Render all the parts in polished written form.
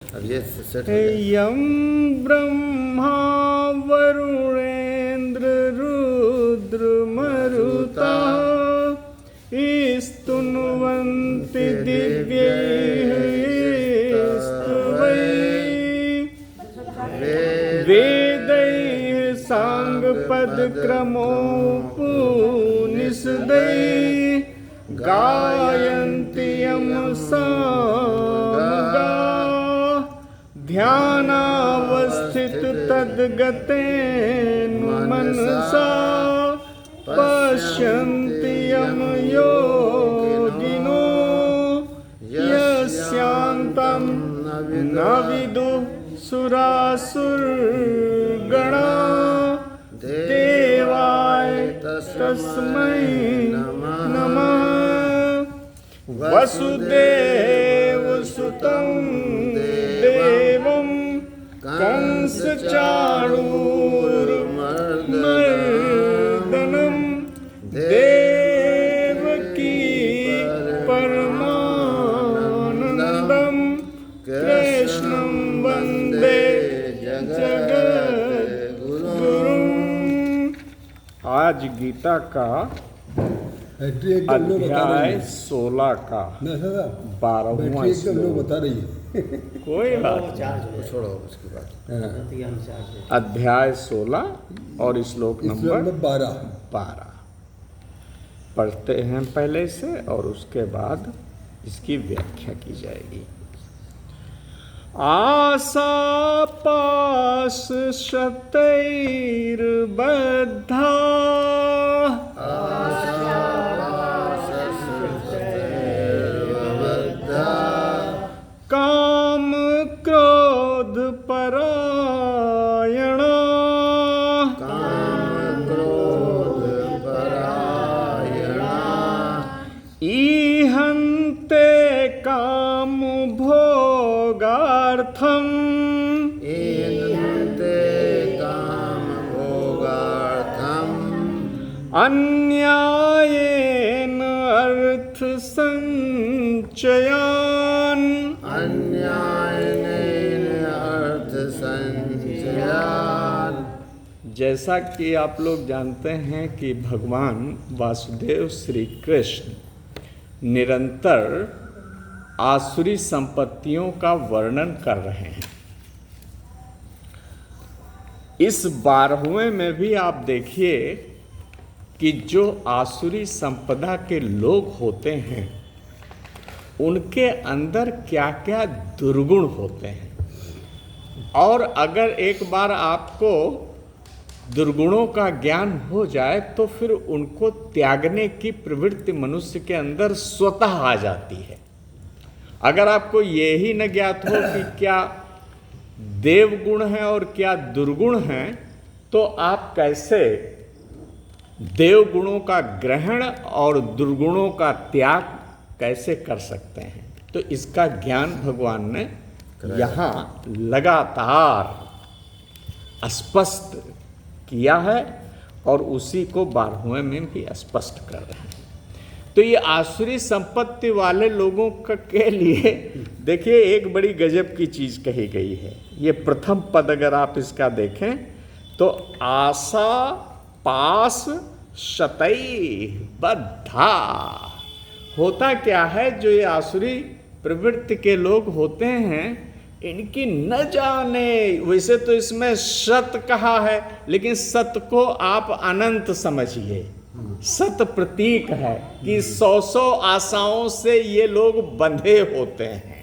अब ये सेट यम ब्रह्मा वरुणेन्द्र रुद्र मरुता स्तुन्वन्ति दिव्यैस्तवैः वेदैः साङ्गपदक्रमोपनिषदैः गायन्ति यं सामगा ध्यानावस्थित तद्गतेन मनसा पश्यन्ति यं योगिनो यस्यान्तं न विदुः सुरासुरगणा देवाय तस्मै नमः वसुदेवसुतं देवं कंसचाणूरमर्दनं देवकी परमानन्दं कृष्णं वन्दे जगद्गुरुम्। आज गीता का अध्याय 16 का 12वां श्लोक बता रही है। कोई बात छोड़ो उसकी बात। अध्याय 16 और श्लोक नंबर 12 पढ़ते हैं पहले से और उसके बाद इसकी व्याख्या की जाएगी। आशा पाश शतैर्बद्धा काम क्रोध परायणा ईहन्ते काम भोगार्थम अन्यायेन अर्थ संचयान जैसा कि आप लोग जानते हैं कि भगवान वासुदेव श्री कृष्ण निरंतर आसुरी संपत्तियों का वर्णन कर रहे हैं। इस 12वें में भी आप देखिए कि जो आसुरी संपदा के लोग होते हैं उनके अंदर क्या क्या दुर्गुण होते हैं, और अगर एक बार आपको दुर्गुणों का ज्ञान हो जाए तो फिर उनको त्यागने की प्रवृत्ति मनुष्य के अंदर स्वतः आ जाती है। अगर आपको ये ही न ज्ञात हो कि क्या देव गुण है और क्या दुर्गुण है, तो आप कैसे देव गुणों का ग्रहण और दुर्गुणों का त्याग कैसे कर सकते हैं। तो इसका ज्ञान भगवान ने यहाँ लगातार स्पष्ट किया है और उसी को 12वें में भी स्पष्ट कर रहे हैं। तो ये आसुरी संपत्ति वाले लोगों के लिए देखिए एक बड़ी गजब की चीज कही गई है। ये प्रथम पद अगर आप इसका देखें तो आशा पास शतई बद्धा, होता क्या है जो ये आसुरी प्रवृत्ति के लोग होते हैं इनकी न जाने, वैसे तो इसमें सत कहा है लेकिन सत को आप अनंत समझिए। सत प्रतीक है कि 100 आशाओं से ये लोग बंधे होते हैं।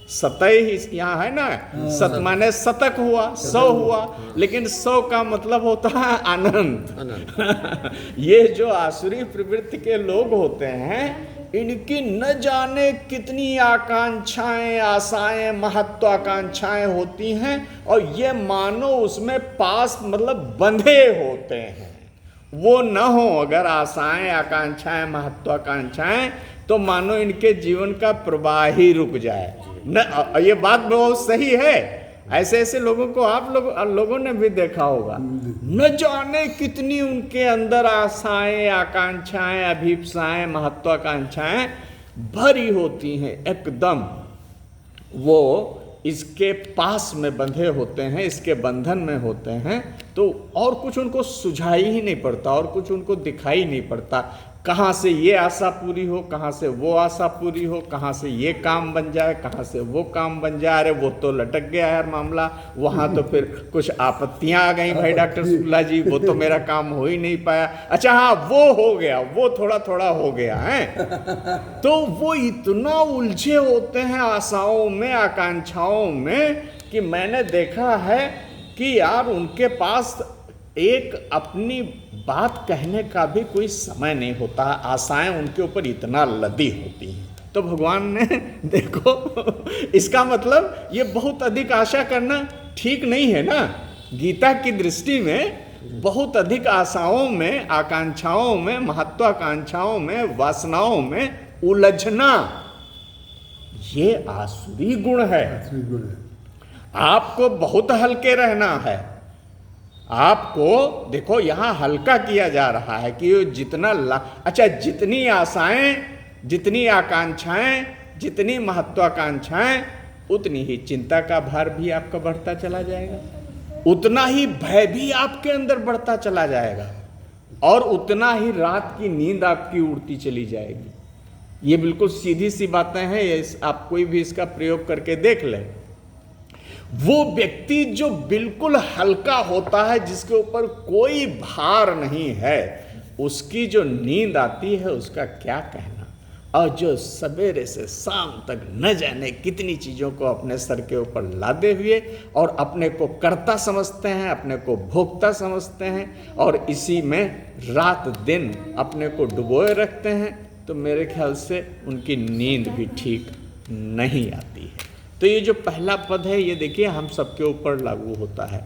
सतई ही यहाँ है ना, सत माने शतक हुआ, 100 हुआ, लेकिन 100 का मतलब होता है अनंत। ये जो आसुरी प्रवृत्ति के लोग होते हैं इनकी न जाने कितनी आकांक्षाएं, आशाएं, महत्वाकांक्षाएं होती हैं और ये मानो उसमें पास मतलब बंधे होते हैं। वो न हो अगर आशाएं, आकांक्षाएं, महत्वाकांक्षाएं, तो मानो इनके जीवन का प्रवाह ही रुक जाए। न ये बात बहुत सही है। ऐसे ऐसे लोगों को आप लोगों ने भी देखा होगा। न जाने कितनी उनके अंदर आशाएं, आकांक्षाएं, अभिप्साएं, महत्वाकांक्षाएं भरी होती हैं। एकदम वो इसके पास में बंधे होते हैं, इसके बंधन में होते हैं, तो और कुछ उनको सुझाई ही नहीं पड़ता, और कुछ उनको दिखाई नहीं पड़ता। कहाँ से ये आशा पूरी हो, कहाँ से वो आशा पूरी हो, कहाँ से ये काम बन जाए, कहाँ से वो काम बन जाए। अरे वो तो लटक गया है मामला, वहाँ तो फिर कुछ आपत्तियाँ आ गई भाई डॉक्टर शुक्ला जी, वो तो मेरा काम हो ही नहीं पाया। अच्छा हाँ, वो हो गया, वो थोड़ा थोड़ा हो गया है। तो वो इतना उलझे होते हैं आशाओं में, आकांक्षाओं में, कि मैंने देखा है कि यार उनके पास एक अपनी बात कहने का भी कोई समय नहीं होता। आशाएं उनके ऊपर इतना लदी होती हैं। तो भगवान ने देखो, इसका मतलब ये बहुत अधिक आशा करना ठीक नहीं है ना। गीता की दृष्टि में बहुत अधिक आशाओं में, आकांक्षाओं में, महत्वाकांक्षाओं में, वासनाओं में उलझना, ये आसुरी गुण है। आपको बहुत हल्के रहना है। आपको देखो यहां हल्का किया जा रहा है कि जितना अच्छा, जितनी आशाएं, जितनी आकांक्षाएं, जितनी महत्वाकांक्षाएं, उतनी ही चिंता का भार भी आपका बढ़ता चला जाएगा, उतना ही भय भी आपके अंदर बढ़ता चला जाएगा, और उतना ही रात की नींद आपकी उड़ती चली जाएगी। ये बिल्कुल सीधी सी बातें हैं, आप कोई भी इसका प्रयोग करके देख लें। वो व्यक्ति जो बिल्कुल हल्का होता है, जिसके ऊपर कोई भार नहीं है, उसकी जो नींद आती है उसका क्या कहना। और जो सवेरे से शाम तक न जाने कितनी चीज़ों को अपने सर के ऊपर लादे हुए और अपने को कर्ता समझते हैं, अपने को भोक्ता समझते हैं, और इसी में रात दिन अपने को डुबोए रखते हैं, तो मेरे ख्याल से उनकी नींद भी ठीक नहीं आती है। तो ये जो पहला पद है, ये देखिए हम सबके ऊपर लागू होता है।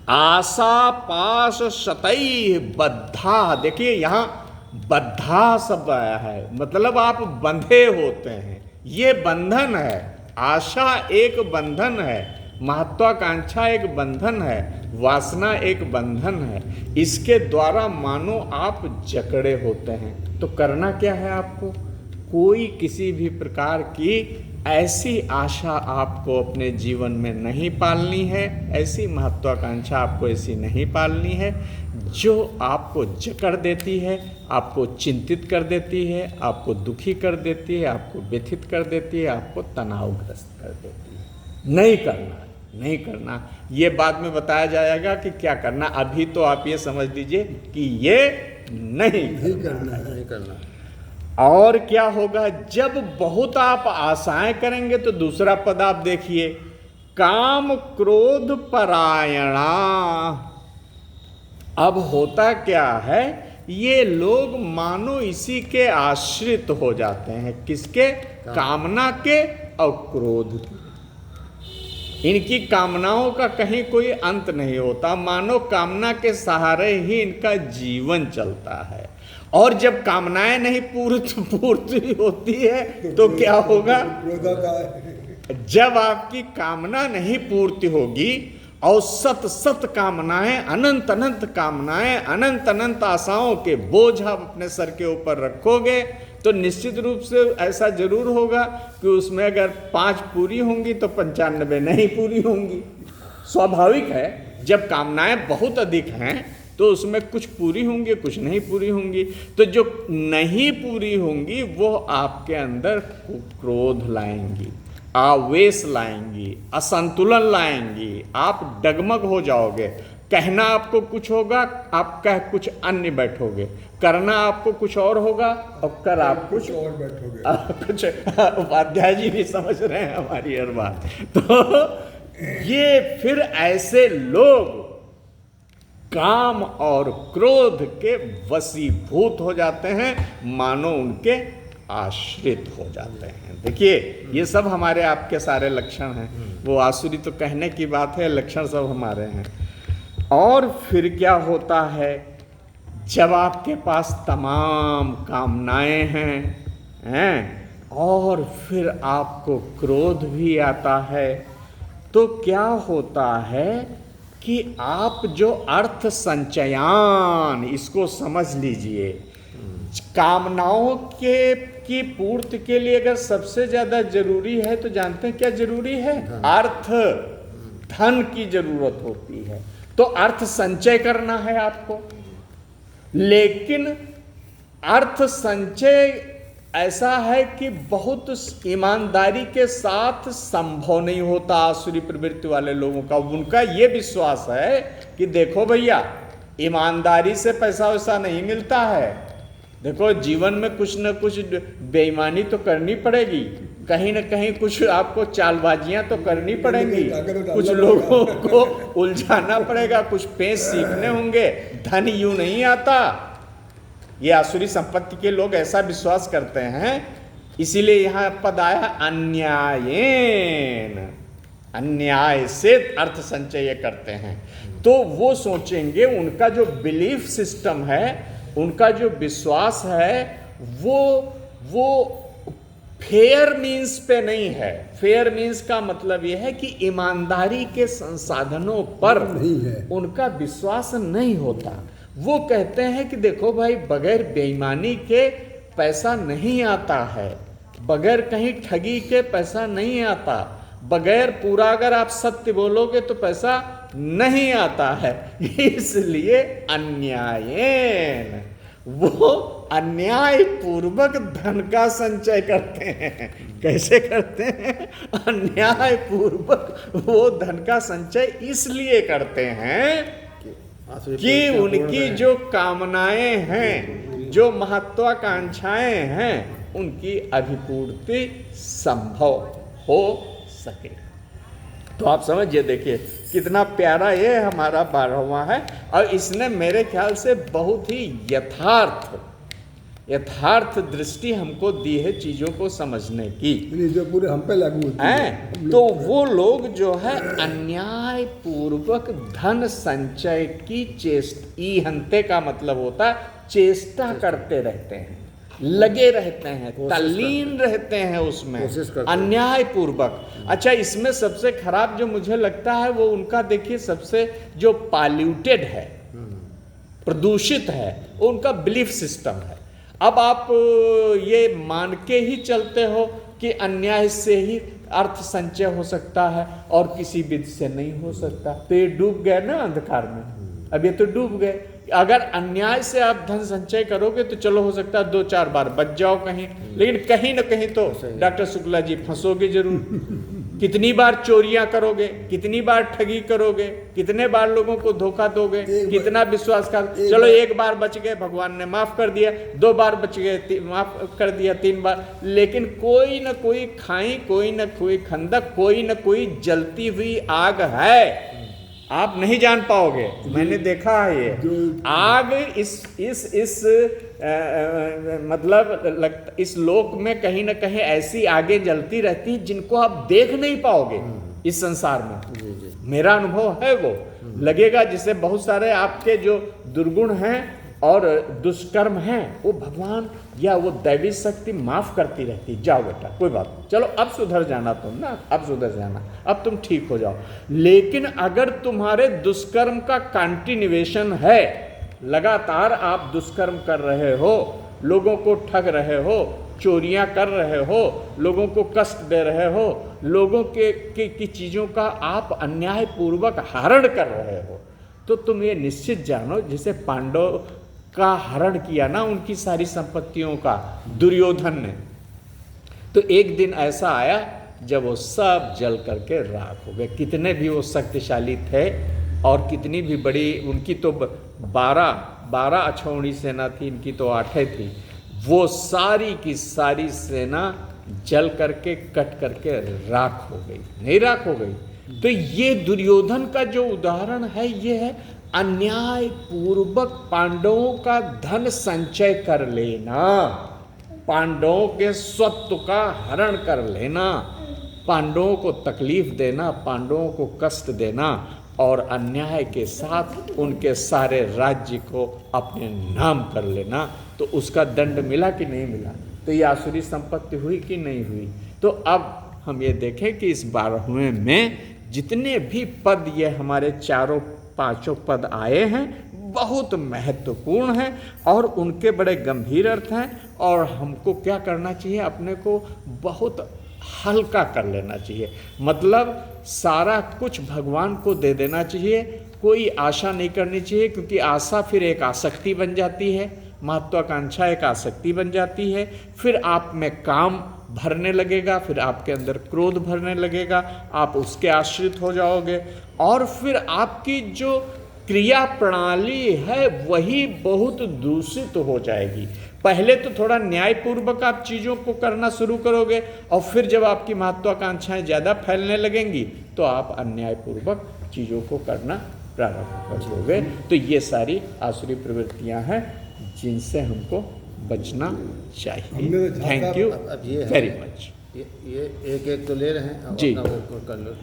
आशा पाश शतै बद्धा, देखिए यहाँ बद्धा शब्द आया है, मतलब आप बंधे होते हैं। ये बंधन है, आशा एक बंधन है, महत्वाकांक्षा एक बंधन है, वासना एक बंधन है। इसके द्वारा मानो आप जकड़े होते हैं। तो करना क्या है आपको? कोई किसी भी प्रकार की ऐसी आशा आपको अपने जीवन में नहीं पालनी है, ऐसी महत्वाकांक्षा आपको ऐसी नहीं पालनी है जो आपको जकड़ देती है, आपको चिंतित कर देती है, आपको दुखी कर देती है, आपको व्यथित कर देती है, आपको तनावग्रस्त कर देती है। नहीं करना, नहीं करना। ये बाद में बताया जाएगा कि क्या करना। अभी तो आप ये समझ लीजिए कि ये नहीं करना, नहीं करना। और क्या होगा जब बहुत आप आशाएं करेंगे? तो दूसरा पद आप देखिए, काम क्रोध परायणा। अब होता क्या है, ये लोग मानो इसी के आश्रित हो जाते हैं। किसके? कामना के और क्रोध के। इनकी कामनाओं का कहीं कोई अंत नहीं होता, मानो कामना के सहारे ही इनका जीवन चलता है। और जब कामनाएं नहीं पूर्ति होती है तो क्या होगा? जब आपकी कामना नहीं पूर्ति होगी और सत कामनाएं, अनंत अनंत कामनाएं, अनंत अनंत आशाओं के बोझ आप अपने सर के ऊपर रखोगे, तो निश्चित रूप से ऐसा जरूर होगा कि उसमें अगर 5 पूरी होंगी तो 95 नहीं पूरी होंगी। स्वाभाविक है, जब कामनाएं बहुत अधिक हैं तो उसमें कुछ पूरी होंगी, कुछ नहीं पूरी होंगी। तो जो नहीं पूरी होंगी वो आपके अंदर क्रोध लाएंगी, आवेश लाएंगी, असंतुलन लाएंगी, आप डगमग हो जाओगे। कहना आपको कुछ होगा, आप कह कुछ अन्य बैठोगे, करना आपको कुछ और होगा और कर आप कुछ और बैठोगे। कुछ उपाध्याय जी भी समझ रहे हैं हमारी हर बात। तो ये फिर ऐसे लोग काम और क्रोध के वशीभूत हो जाते हैं, मानो उनके आश्रित हो जाते हैं। देखिए ये सब हमारे आपके सारे लक्षण हैं। वो आसुरी तो कहने की बात है, लक्षण सब हमारे हैं। और फिर क्या होता है, जब आपके पास तमाम कामनाएं हैं और फिर आपको क्रोध भी आता है, तो क्या होता है कि आप जो अर्थ संचयान, इसको समझ लीजिए, कामनाओं के की पूर्ति के लिए अगर सबसे ज्यादा जरूरी है तो जानते हैं क्या जरूरी है? अर्थ, धन की जरूरत होती है। तो अर्थ संचय करना है आपको, लेकिन अर्थ संचय ऐसा है कि बहुत ईमानदारी के साथ संभव नहीं होता आसुरी प्रवृत्ति वाले लोगों का। उनका ये विश्वास है कि देखो भैया, ईमानदारी से पैसा वैसा नहीं मिलता है। देखो, जीवन में कुछ न कुछ बेईमानी तो करनी पड़ेगी, कहीं न कहीं कुछ आपको चालबाजियां तो करनी पड़ेंगी, कुछ लोगों को उलझाना पड़ेगा, कुछ पेश सीखने होंगे। धन यूं नहीं आता। ये आसुरी संपत्ति के लोग ऐसा विश्वास करते हैं, इसीलिए यहां पद आया अन्यायेन, अन्याय से अर्थ संचय करते हैं। तो वो सोचेंगे, उनका जो बिलीफ सिस्टम है, उनका जो विश्वास है, वो फेयर मीन्स पे नहीं है। फेयर मीन्स का मतलब यह है कि ईमानदारी के संसाधनों पर उनका विश्वास नहीं होता। वो कहते हैं कि देखो भाई, बगैर बेईमानी के पैसा नहीं आता है, बगैर कहीं ठगी के पैसा नहीं आता, बगैर पूरा अगर आप सत्य बोलोगे तो पैसा नहीं आता है। इसलिए अन्यायेन, वो अन्याय पूर्वक धन का संचय करते हैं। कैसे करते हैं? अन्याय पूर्वक वो धन का संचय इसलिए करते हैं कि उनकी जो कामनाएं हैं, जो महत्वाकांक्षाएं हैं, उनकी अभिपूर्ति संभव हो सके। तो आप समझिए, देखिए कितना प्यारा ये हमारा 12वां है, और इसने मेरे ख्याल से बहुत ही यथार्थ दृष्टि हमको दी है चीजों को समझने की, जो पूरे हम पे लागू होती है। तो वो लोग जो है अन्याय पूर्वक धन संचय की ईहन्ते का मतलब होता है चेष्टा करते रहते हैं, लगे रहते हैं, तल्लीन रहते हैं उसमें, अन्याय पूर्वक। अच्छा, इसमें सबसे खराब जो मुझे लगता है वो उनका, देखिए सबसे जो पॉल्यूटेड है, प्रदूषित है, वो उनका बिलीफ सिस्टम है। अब आप ये मान के ही चलते हो कि अन्याय से ही अर्थ संचय हो सकता है और किसी विधि से नहीं हो सकता, तो ये डूब गए ना अंधकार में। अब ये तो डूब गए। अगर अन्याय से आप धन संचय करोगे तो चलो हो सकता है 2-4 बार बच जाओ कहीं, लेकिन कहीं ना कहीं तो डॉक्टर शुक्ला जी फंसोगे जरूर। कितनी बार चोरियां करोगे, कितनी बार ठगी करोगे, कितने बार लोगों को धोखा दोगे, कितना विश्वासघात। चलो 1 बार बच गए, भगवान ने माफ कर दिया, 2 बार बच गए, माफ कर दिया, 3 बार, लेकिन कोई ना कोई खाई, कोई ना कोई खंदक, कोई ना कोई जलती हुई आग है। आप नहीं जान पाओगे, मैंने देखा है ये आग मतलब इस लोक में कहीं ना कहीं ऐसी आगे जलती रहती है जिनको आप देख नहीं पाओगे इस संसार में। मेरा अनुभव है, वो लगेगा जैसे बहुत सारे आपके जो दुर्गुण हैं और दुष्कर्म हैं, वो भगवान या वो दैवी शक्ति माफ करती रहती। जाओ बेटा, कोई बात नहीं, चलो अब सुधर जाना तुम ना, अब सुधर जाना, अब तुम ठीक हो जाओ। लेकिन अगर तुम्हारे दुष्कर्म का कंटिन्यूएशन है, लगातार आप दुष्कर्म कर रहे हो, लोगों को ठग रहे हो, चोरियां कर रहे हो, लोगों को कष्ट दे रहे हो, लोगों की चीजों का आप अन्याय पूर्वक हरण कर रहे हो, तो तुम ये निश्चित जानो, जैसे पांडव का हरण किया ना उनकी सारी संपत्तियों का दुर्योधन ने, तो एक दिन ऐसा आया जब वो सब जल करके राख हो गए। कितने भी वो शक्तिशाली थे और कितनी भी बड़ी उनकी तो 12 अक्षौहिणी सेना थी, इनकी तो 8 थी, वो सारी की सारी सेना जल करके कट करके राख हो गई, नहीं राख हो गई। तो ये दुर्योधन का जो उदाहरण है, ये है अन्याय पूर्वक पांडवों का धन संचय कर लेना, पांडवों के स्वत्व का हरण कर लेना, पांडवों को तकलीफ देना, पांडवों को कष्ट देना और अन्याय के साथ उनके सारे राज्य को अपने नाम कर लेना। तो उसका दंड मिला कि नहीं मिला? तो ये आसुरी संपत्ति हुई कि नहीं हुई? तो अब हम ये देखें कि इस 12वें में जितने भी पद ये हमारे 4-5 पद आए हैं, बहुत महत्वपूर्ण हैं और उनके बड़े गंभीर अर्थ हैं। और हमको क्या करना चाहिए, अपने को बहुत हल्का कर लेना चाहिए, मतलब सारा कुछ भगवान को दे देना चाहिए, कोई आशा नहीं करनी चाहिए, क्योंकि आशा फिर एक आसक्ति बन जाती है, महत्वाकांक्षा एक आसक्ति बन जाती है, फिर आप में काम भरने लगेगा, फिर आपके अंदर क्रोध भरने लगेगा, आप उसके आश्रित हो जाओगे और फिर आपकी जो क्रिया प्रणाली है वही बहुत दूषित हो जाएगी। पहले तो थोड़ा न्यायपूर्वक आप चीज़ों को करना शुरू करोगे और फिर जब आपकी महत्वाकांक्षाएं ज़्यादा फैलने लगेंगी तो आप अन्यायपूर्वक चीज़ों को करना प्रारंभ कर दोगे। तो ये सारी आसुरी प्रवृत्तियां हैं जिनसे हमको बचना चाहिए। थैंक यू अब ये है, वेरी मच। ये एक एक तो ले रहे हैं, अब जी। अपना वो कर लो।